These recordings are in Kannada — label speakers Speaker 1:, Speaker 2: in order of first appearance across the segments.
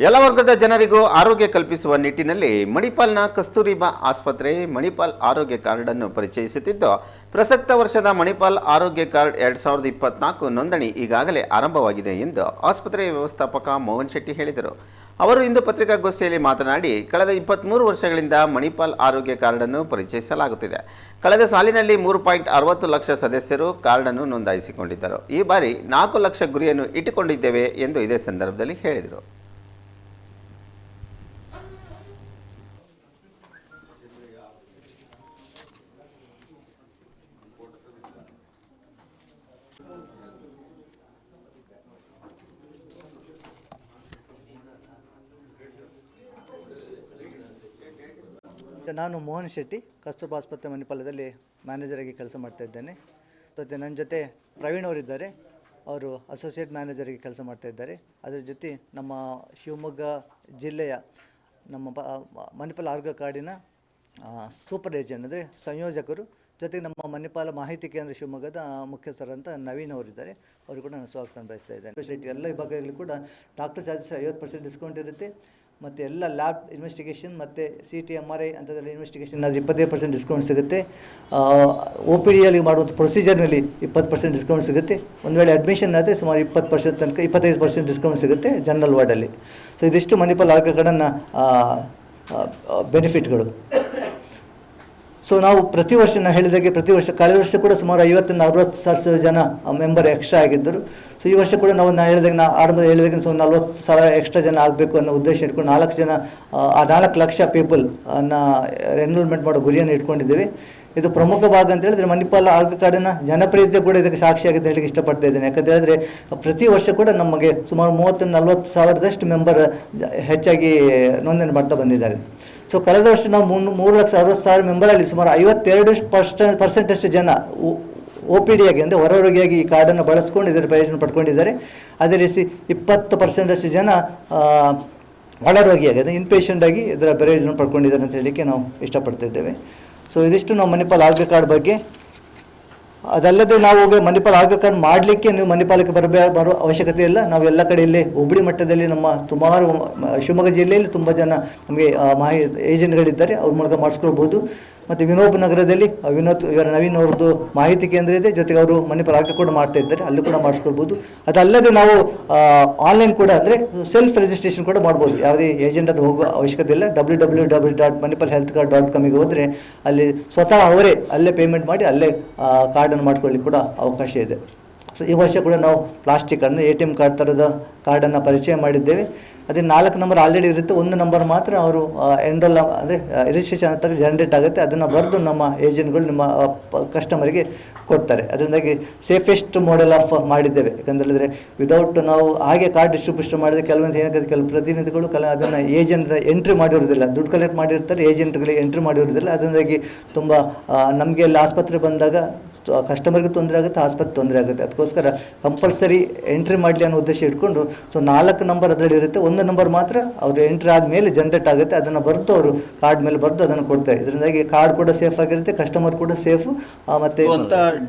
Speaker 1: ಎಲ್ಲ ವರ್ಗದ ಜನರಿಗೂ ಆರೋಗ್ಯ ಕಲ್ಪಿಸುವ ನಿಟ್ಟಿನಲ್ಲಿ ಮಣಿಪಾಲ್ನ ಕಸ್ತೂರಿಬಾ ಆಸ್ಪತ್ರೆ ಮಣಿಪಾಲ್ ಆರೋಗ್ಯ ಕಾರ್ಡ್ ಅನ್ನು ಪರಿಚಯಿಸುತ್ತಿದ್ದು, ಪ್ರಸಕ್ತ ವರ್ಷದ ಮಣಿಪಾಲ್ ಆರೋಗ್ಯ ಕಾರ್ಡ್ 2024 ನೋಂದಣಿ ಈಗಾಗಲೇ ಆರಂಭವಾಗಿದೆ ಎಂದು ಆಸ್ಪತ್ರೆಯ ವ್ಯವಸ್ಥಾಪಕ ಮೋಹನ್ ಶೆಟ್ಟಿ ಹೇಳಿದರು. ಅವರು ಇಂದು ಪತ್ರಿಕಾಗೋಷ್ಠಿಯಲ್ಲಿ ಮಾತನಾಡಿ, ಕಳೆದ 23 ವರ್ಷಗಳಿಂದ ಮಣಿಪಾಲ್ ಆರೋಗ್ಯ ಕಾರ್ಡ್ ಅನ್ನು ಪರಿಚಯಿಸಲಾಗುತ್ತಿದೆ. ಕಳೆದ ಸಾಲಿನಲ್ಲಿ 3.60 ಲಕ್ಷ ಸದಸ್ಯರು ಕಾರ್ಡ್ ಅನ್ನು ನೋಂದಾಯಿಸಿಕೊಂಡಿದ್ದರು. ಈ ಬಾರಿ 4 ಲಕ್ಷ ಗುರಿಯನ್ನು ಇಟ್ಟುಕೊಂಡಿದ್ದೇವೆ ಎಂದು ಇದೇ ಸಂದರ್ಭದಲ್ಲಿ ಹೇಳಿದರು.
Speaker 2: ನಾನು ಮೋಹನ್ ಶೆಟ್ಟಿ, ಕಸ್ತೂರ್ಬಾ ಆಸ್ಪತ್ರೆ ಮಣಿಪಾಲದಲ್ಲಿ ಮ್ಯಾನೇಜರಾಗಿ ಕೆಲಸ ಮಾಡ್ತಾಯಿದ್ದೇನೆ. ನನ್ನ ಜೊತೆ ಪ್ರವೀಣ್ ಅವರಿದ್ದಾರೆ, ಅವರು ಅಸೋಸಿಯೇಟ್ ಮ್ಯಾನೇಜರಾಗಿ ಕೆಲಸ ಮಾಡ್ತಾಯಿದ್ದಾರೆ. ಅದರ ಜೊತೆ ನಮ್ಮ ಶಿವಮೊಗ್ಗ ಜಿಲ್ಲೆಯ ನಮ್ಮ ಮಣಿಪಾಲ್ ಆರೋಗ್ಯ ಕಾರ್ಡಿನ ಸೂಪರ್ ಏಜೆಂಟ್ ಅಂದರೆ ಸಂಯೋಜಕರು, ಜೊತೆಗೆ ನಮ್ಮ ಮಣಿಪಾಲ ಮಾಹಿತಿ ಕೇಂದ್ರ ಶಿವಮೊಗ್ಗದ ಮುಖ್ಯಸ್ಥರಂತ ನವೀನ್ ಅವರಿದ್ದಾರೆ. ಅವರು ಕೂಡ ನಾನು ಸ್ವಾಗತ ಬಯಸ್ತಾ ಇದ್ದೇನೆ. ಸ್ಪೆಷಾಲಿಟಿ ಎಲ್ಲ ವಿಭಾಗಗಳಲ್ಲಿ ಕೂಡ ಡಾಕ್ಟರ್ ಚಾರ್ಜಸ್ 50% ಡಿಸ್ಕೌಂಟ್ ಇರುತ್ತೆ. ಮತ್ತು ಎಲ್ಲ ಲ್ಯಾಬ್ ಇನ್ವೆಸ್ಟಿಗೇಷನ್ ಮತ್ತು CT MRI ಅಂಥದ್ದೆಲ್ಲ ಇನ್ವೆಸ್ಟಿಗೇಷನ್ ಅದು 25% ಡಿಸ್ಕೌಂಟ್ ಸಿಗುತ್ತೆ. OPDಯಲ್ಲಿ ಮಾಡುವಂಥ ಪ್ರೊಸೀಜರ್ನಲ್ಲಿ 20% ಡಿಸ್ಕೌಂಟ್ ಸಿಗುತ್ತೆ. ಒಂದು ವೇಳೆ ಅಡ್ಮಿಷನ್ ಆದರೆ ಸುಮಾರು 20% ತನಕ 25% ಡಿಸ್ಕೌಂಟ್ ಸಿಗುತ್ತೆ ಜನರಲ್ ವಾರ್ಡಲ್ಲಿ. ಸೊ ಇದಿಷ್ಟು ಮಣಿಪಾಲ್ ಆರೋಗ್ಯ ಕಾರ್ಡನ್ನು ಬೆನಿಫಿಟ್ಗಳು. ಸೊ ನಾವು ಪ್ರತಿ ವರ್ಷ ನಾನು ಹೇಳಿದಾಗೆ ಪ್ರತಿ ವರ್ಷ ಕಳೆದ ವರ್ಷ ಕೂಡ ಸುಮಾರು 50-60 ಸಾವಿರ ಜನ ಮೆಂಬರ್ ಎಕ್ಸ್ಟ್ರಾ ಆಗಿದ್ದರು. ಸೊ ಈ ವರ್ಷ ಕೂಡ ನಾವು ಹೇಳಿದಾಗ ಆರಂಭದಲ್ಲಿ ಹೇಳಿದಾಗ ಸೊ 40,000 ಎಕ್ಸ್ಟ್ರಾ ಜನ ಆಗಬೇಕು ಅನ್ನೋ ಉದ್ದೇಶ ಇಟ್ಕೊಂಡು 4 ಲಕ್ಷ ಪೀಪಲ್ ಎನ್ರೋಲ್ಮೆಂಟ್ ಮಾಡೋ ಗುರಿಯನ್ನು ಇಟ್ಕೊಂಡಿದ್ದೇವೆ. ಇದು ಪ್ರಮುಖ ಭಾಗ ಅಂತ ಹೇಳಿದ್ರೆ ಮಣಿಪಾಲ್ ಆರೋಗ್ಯ ಕಾರ್ಡಿನ ಜನಪ್ರಿಯತೆ ಕೂಡ ಇದಕ್ಕೆ ಸಾಕ್ಷಿಯಾಗಿ ಹೇಳಲಿಕ್ಕೆ ಇಷ್ಟಪಡ್ತಾ ಇದ್ದೇನೆ. ಯಾಕಂತ ಹೇಳಿದ್ರೆ ಪ್ರತಿ ವರ್ಷ ಕೂಡ ನಮಗೆ ಸುಮಾರು 30-40 ಸಾವಿರದಷ್ಟು ಮೆಂಬರ್ ಹೆಚ್ಚಾಗಿ ನೋಂದಣಿ ಮಾಡ್ತಾ ಬಂದಿದ್ದಾರೆ. ಸೊ ಕಳೆದ ವರ್ಷ ನಾವು 3,60,000 ಮೆಂಬರಲ್ಲಿ ಸುಮಾರು 52% ಜನ OPDಯಾಗಿ ಅಂದರೆ ಹೊರರೋಗಿಯಾಗಿ ಈ ಕಾರ್ಡನ್ನು ಬಳಸ್ಕೊಂಡು ಇದರ ಪ್ರಯೋಜನ ಪಡ್ಕೊಂಡಿದ್ದಾರೆ. ಅದೇ ರೀತಿ 20% ಜನ ಒಳರೋಗಿಯಾಗಿ ಅಂದರೆ ಇನ್ಪೇಷೆಂಟಾಗಿ ಇದರ ಪ್ರಯೋಜನ ಪಡ್ಕೊಂಡಿದ್ದಾರೆ ಅಂತ ಹೇಳಲಿಕ್ಕೆ ನಾವು ಇಷ್ಟಪಡ್ತಿದ್ದೇವೆ. ಸೊ ಇದಿಷ್ಟು ನಾವು ಮಣಿಪಾಲ್ ಆರೋಗ್ಯ ಕಾರ್ಡ್ ಬಗ್ಗೆ. ಅದಲ್ಲದೆ ನಾವು ಮಣಿಪಾಲ್ ಆರೋಗ್ಯ ಕಾರ್ಡ್ ಮಾಡಲಿಕ್ಕೆ ನೀವು ಮಣಿಪಾಲಕ್ಕೆ ಬರೋ ಅವಶ್ಯಕತೆ ಇಲ್ಲ. ನಾವು ಎಲ್ಲ ಕಡೆಯಲ್ಲಿ ಹುಬ್ಬಳ್ಳಿ ಮಟ್ಟದಲ್ಲಿ ನಮ್ಮ ಸುಮಾರು ಶಿವಮೊಗ್ಗ ಜಿಲ್ಲೆಯಲ್ಲಿ ತುಂಬ ಜನ ನಮಗೆ ಏಜೆಂಟ್ಗಳಿದ್ದಾರೆ, ಅವ್ರ ಮೂಲಕ ಮಾಡಿಸ್ಕೊಳ್ಬೋದು. ಮತ್ತು ವಿನೋಬ್ ನಗರದಲ್ಲಿ ನವೀನ್ ಅವ್ರದ್ದು ಮಾಹಿತಿ ಕೇಂದ್ರ ಇದೆ, ಜೊತೆಗೆ ಅವರು ಮಣಿಪಾಲ್ ಆರೋಗ್ಯ ಕೂಡ ಮಾಡ್ತಾ ಇದ್ದಾರೆ, ಅಲ್ಲಿ ಕೂಡ ಮಾಡಿಸ್ಕೊಳ್ಬೋದು. ಅದಲ್ಲದೆ ನಾವು ಆನ್ಲೈನ್ ಕೂಡ ಅಂದರೆ ಸೆಲ್ಫ್ ರಿಜಿಸ್ಟ್ರೇಷನ್ ಕೂಡ ಮಾಡ್ಬೋದು. ಯಾವುದೇ ಏಜೆಂಟ್ ಅದು ಹೋಗುವ ಅವಶ್ಯಕತೆ ಇಲ್ಲ. www.manipalhealthcard.com ಹೋದರೆ ಅಲ್ಲಿ ಸ್ವತಃ ಅವರೇ ಅಲ್ಲೇ ಪೇಮೆಂಟ್ ಮಾಡಿ ಅಲ್ಲೇ ಕಾರ್ಡನ್ನು ಮಾಡ್ಕೊಳ್ಳಿಕ್ಕೆ ಕೂಡ ಅವಕಾಶ ಇದೆ. ಸೊ ಈ ವರ್ಷ ಕೂಡ ನಾವು ಪ್ಲಾಸ್ಟಿಕ್ ಅಂದರೆ ATM ಕಾರ್ಡ್ ಥರದ ಕಾರ್ಡನ್ನು ಪರಿಚಯ ಮಾಡಿದ್ದೇವೆ. ಅದೇ 4 ನಂಬರ್ ಆಲ್ರೆಡಿ ಇರುತ್ತೆ, 1 ನಂಬರ್ ಮಾತ್ರ ಅವರು ಎನ್ರೋಲ್ ಅಂದರೆ ರಿಜಿಸ್ಟ್ರೇಷನ್ ಅಂತ ಜನರೇಟ್ ಆಗುತ್ತೆ. ಅದನ್ನು ಬರೆದು ನಮ್ಮ ಏಜೆಂಟ್ಗಳು ನಿಮ್ಮ ಕಸ್ಟಮರಿಗೆ ಕೊಡ್ತಾರೆ. ಅದರಿಂದಾಗಿ ಸೇಫೆಸ್ಟ್ ಮಾಡೆಲ್ ಆಫ್ ಮಾಡಿದ್ದೇವೆ. ಯಾಕಂದರೆ ವಿದೌಟ್ ನಾವು ಹಾಗೆ ಕಾರ್ಡ್ ಡಿಸ್ಟ್ರಿಬ್ಯೂಷನ್ ಮಾಡಿದರೆ ಕೆಲವು ಪ್ರತಿನಿಧಿಗಳು ಅದನ್ನು ಏಜೆಂಟ್ ಎಂಟ್ರಿ ಮಾಡಿರೋದಿಲ್ಲ, ದುಡ್ಡು ಕಲೆಕ್ಟ್ ಮಾಡಿರ್ತಾರೆ, ಏಜೆಂಟ್ಗಳಿಗೆ ಎಂಟ್ರಿ ಮಾಡಿರೋದಿಲ್ಲ. ಅದರಿಂದಾಗಿ ತುಂಬ ನಮಗೆ ಅಲ್ಲಿ ಆಸ್ಪತ್ರೆ ಬಂದಾಗ ಕಸ್ಟಮರ್ಗೆ ತೊಂದರೆ ಆಗುತ್ತೆ, ಆಸ್ಪತ್ರೆ ತೊಂದರೆ ಆಗುತ್ತೆ. ಅದಕ್ಕೋಸ್ಕರ ಕಂಪಲ್ಸರಿ ಎಂಟ್ರಿ ಮಾಡಲಿ ಅನ್ನೋ ಉದ್ದೇಶ ಇಟ್ಕೊಂಡು ಸೊ 4 ನಂಬರ್ ಅದರಲ್ಲಿ ಇರುತ್ತೆ, 1 ನಂಬರ್ ಮಾತ್ರ ಅವರು ಎಂಟ್ರಿ ಆದಮೇಲೆ ಜನರೇಟ್ ಆಗುತ್ತೆ. ಅದನ್ನು ಬರೆದು ಅವರು ಕಾರ್ಡ್ ಮೇಲೆ ಬರೆದು ಅದನ್ನು ಕೊಡ್ತಾರೆ. ಇದರಿಂದಾಗಿ ಕಾರ್ಡ್ ಕೂಡ ಸೇಫ್ ಆಗಿರುತ್ತೆ, ಕಸ್ಟಮರ್ ಕೂಡ ಸೇಫು. ಮತ್ತು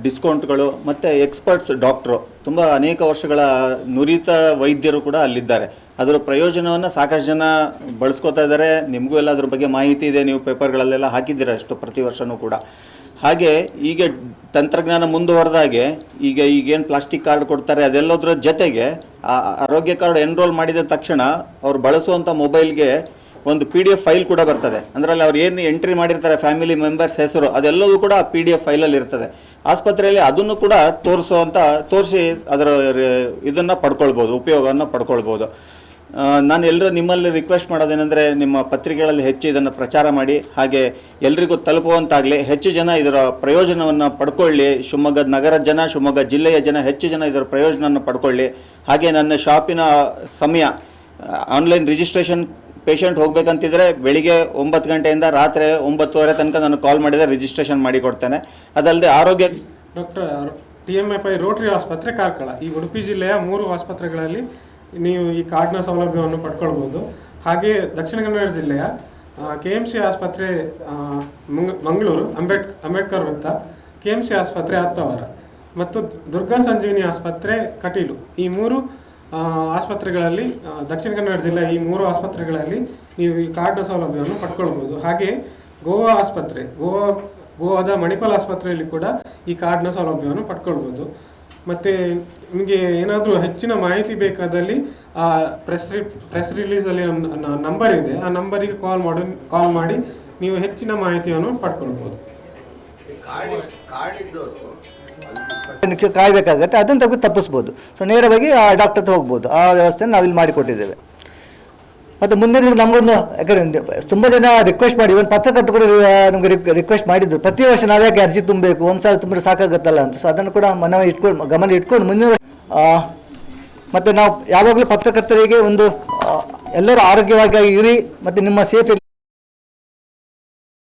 Speaker 3: ಡಿಸ್ಕೌಂಟ್ಗಳು ಮತ್ತು ಎಕ್ಸ್ಪರ್ಟ್ಸ್ ಡಾಕ್ಟ್ರು ತುಂಬ ಅನೇಕ ವರ್ಷಗಳ ನುರಿತ ವೈದ್ಯರು ಕೂಡ ಅಲ್ಲಿದ್ದಾರೆ. ಅದರ ಪ್ರಯೋಜನವನ್ನು ಸಾಕಷ್ಟು ಜನ ಬಳಸ್ಕೊತಾ ಇದ್ದಾರೆ. ನಿಮಗೂ ಎಲ್ಲ ಅದ್ರ ಬಗ್ಗೆ ಮಾಹಿತಿ ಇದೆ, ನೀವು ಪೇಪರ್ಗಳಲ್ಲೆಲ್ಲ ಹಾಕಿದ್ದೀರ ಅಷ್ಟು ಪ್ರತಿ ವರ್ಷವೂ ಕೂಡ. ಹಾಗೆ ಈಗ ತಂತ್ರಜ್ಞಾನ ಮುಂದುವರೆದಾಗೆ ಈಗೇನು ಪ್ಲಾಸ್ಟಿಕ್ ಕಾರ್ಡ್ ಕೊಡ್ತಾರೆ ಅದೆಲ್ಲದರ ಜೊತೆಗೆ ಆರೋಗ್ಯ ಕಾರ್ಡ್ ಎನ್ರೋಲ್ ಮಾಡಿದ ತಕ್ಷಣ ಅವ್ರು ಬಳಸುವಂಥ ಮೊಬೈಲ್ಗೆ ಒಂದು PDF ಫೈಲ್ ಕೂಡ ಬರ್ತದೆ. ಅದರಲ್ಲಿ ಅವ್ರು ಏನು ಎಂಟ್ರಿ ಮಾಡಿರ್ತಾರೆ ಫ್ಯಾಮಿಲಿ ಮೆಂಬರ್ಸ್ ಹೆಸರು ಅದೆಲ್ಲವೂ ಕೂಡ PDF ಫೈಲಲ್ಲಿ ಇರ್ತದೆ. ಆಸ್ಪತ್ರೆಯಲ್ಲಿ ಅದನ್ನು ಕೂಡ ತೋರಿಸಿ ಅದರ ಇದನ್ನು ಪಡ್ಕೊಳ್ಬೋದು, ಉಪಯೋಗವನ್ನು ಪಡ್ಕೊಳ್ಬೋದು. ನಾನು ಎಲ್ಲರೂ ನಿಮ್ಮಲ್ಲಿ ರಿಕ್ವೆಸ್ಟ್ ಮಾಡೋದೇನೆಂದರೆ ನಿಮ್ಮ ಪತ್ರಿಕೆಗಳಲ್ಲಿ ಹೆಚ್ಚು ಇದನ್ನು ಪ್ರಚಾರ ಮಾಡಿ, ಹಾಗೆ ಎಲ್ರಿಗೂ ತಲುಪುವಂತಾಗಲಿ, ಹೆಚ್ಚು ಜನ ಇದರ ಪ್ರಯೋಜನವನ್ನು ಪಡ್ಕೊಳ್ಳಿ. ಶಿವಮೊಗ್ಗ ನಗರದ ಜನ, ಶಿವಮೊಗ್ಗ ಜಿಲ್ಲೆಯ ಜನ ಹೆಚ್ಚು ಜನ ಇದರ ಪ್ರಯೋಜನವನ್ನು ಪಡ್ಕೊಳ್ಳಿ. ಹಾಗೆ ನನ್ನ ಶಾಪಿನ ಸಮಯ ಆನ್ಲೈನ್ ರಿಜಿಸ್ಟ್ರೇಷನ್ ಪೇಷಂಟ್ ಹೋಗಬೇಕಂತಿದ್ರೆ ಬೆಳಿಗ್ಗೆ 9 ಗಂಟೆಯಿಂದ ರಾತ್ರಿ 9:30 ತನಕ ನಾನು ಕಾಲ್ ಮಾಡಿದರೆ ರಿಜಿಸ್ಟ್ರೇಷನ್ ಮಾಡಿ ಕೊಡ್ತೇನೆ. ಅದಲ್ಲದೆ ಆರೋಗ್ಯ
Speaker 4: ಡಾಕ್ಟರ್ TMFI ರೋಟರಿ ಆಸ್ಪತ್ರೆ ಕಾರ್ಕಳ, ಈ ಉಡುಪಿ ಜಿಲ್ಲೆಯ 3 ಆಸ್ಪತ್ರೆಗಳಲ್ಲಿ ನೀವು ಈ ಕಾರ್ಡ್ನ ಸೌಲಭ್ಯವನ್ನು ಪಡ್ಕೊಳ್ಬೋದು. ಹಾಗೆ ದಕ್ಷಿಣ ಕನ್ನಡ ಜಿಲ್ಲೆಯ KMC ಆಸ್ಪತ್ರೆ ಮಂಗಳೂರು ಅಂಬೇಡ್ಕರ್ ವೃತ್ತ, KMC ಆಸ್ಪತ್ರೆ ಹತ್ತವರ ಮತ್ತು ದುರ್ಗಾ ಸಂಜೀವಿನಿ ಆಸ್ಪತ್ರೆ ಕಟೀಲು, ಈ 3 ಆಸ್ಪತ್ರೆಗಳಲ್ಲಿ ದಕ್ಷಿಣ ಕನ್ನಡ ಜಿಲ್ಲೆಯ ಈ 3 ಆಸ್ಪತ್ರೆಗಳಲ್ಲಿ ನೀವು ಈ ಕಾರ್ಡ್ನ ಸೌಲಭ್ಯವನ್ನು ಪಡ್ಕೊಳ್ಬೋದು. ಹಾಗೆ ಗೋವಾ ಆಸ್ಪತ್ರೆ, ಗೋವಾದ ಮಣಿಪಾಲ್ ಆಸ್ಪತ್ರೆಯಲ್ಲಿ ಕೂಡ ಈ ಕಾರ್ಡ್ನ ಸೌಲಭ್ಯವನ್ನು ಪಡ್ಕೊಳ್ಬೋದು. ಮತ್ತು ನಿಮಗೆ ಏನಾದರೂ ಹೆಚ್ಚಿನ ಮಾಹಿತಿ ಬೇಕಾದಲ್ಲಿ ಪ್ರೆಸ್ ರಿಲೀಸಲ್ಲಿ ನಂಬರ್ ಇದೆ, ಆ ನಂಬರಿಗೆ ಕಾಲ್ ಮಾಡಿ ನೀವು ಹೆಚ್ಚಿನ ಮಾಹಿತಿಯನ್ನು ಪಡ್ಕೊಳ್ಬೋದು.
Speaker 2: ಕಾಯಬೇಕಾಗತ್ತೆ, ಅದನ್ನು ತಪ್ಪಿಸ್ಬೋದು. ಸೊ ನೇರವಾಗಿ ಆ ಡಾಕ್ಟರ್ ಹತ್ರ ಹೋಗ್ಬೋದು. ಆ ವ್ಯವಸ್ಥೆಯನ್ನು ನಾವಿಲ್ಲಿ ಮಾಡಿಕೊಟ್ಟಿದ್ದೇವೆ. ಮತ್ತು ಮುಂದೆ ನಮಗೊಂದು, ಯಾಕಂದರೆ ತುಂಬ ಜನ ರಿಕ್ವೆಸ್ಟ್ ಮಾಡಿ, ಒಂದು ಪತ್ರಕರ್ತರು ನಮಗೆ ರಿಕ್ವೆಸ್ಟ್ ಮಾಡಿದ್ರು, ಪ್ರತಿ ವರ್ಷ ನಾವ್ಯಾಕೆ ಅರ್ಜಿ ತುಂಬಬೇಕು, ಒಂದು ಸಾಲ ತುಂಬಿದ್ರೆ ಸಾಕಾಗುತ್ತಲ್ಲ ಅಂತ. ಸೊ ಅದನ್ನು ಕೂಡ ಗಮನ ಇಟ್ಕೊಂಡು ಮುಂದಿನ ಮತ್ತು ನಾವು ಯಾವಾಗಲೂ ಪತ್ರಕರ್ತರಿಗೆ ಎಲ್ಲರೂ ಆರೋಗ್ಯವಾಗಿ ಇರಿ ಮತ್ತು ನಿಮ್ಮ ಸೇಫ್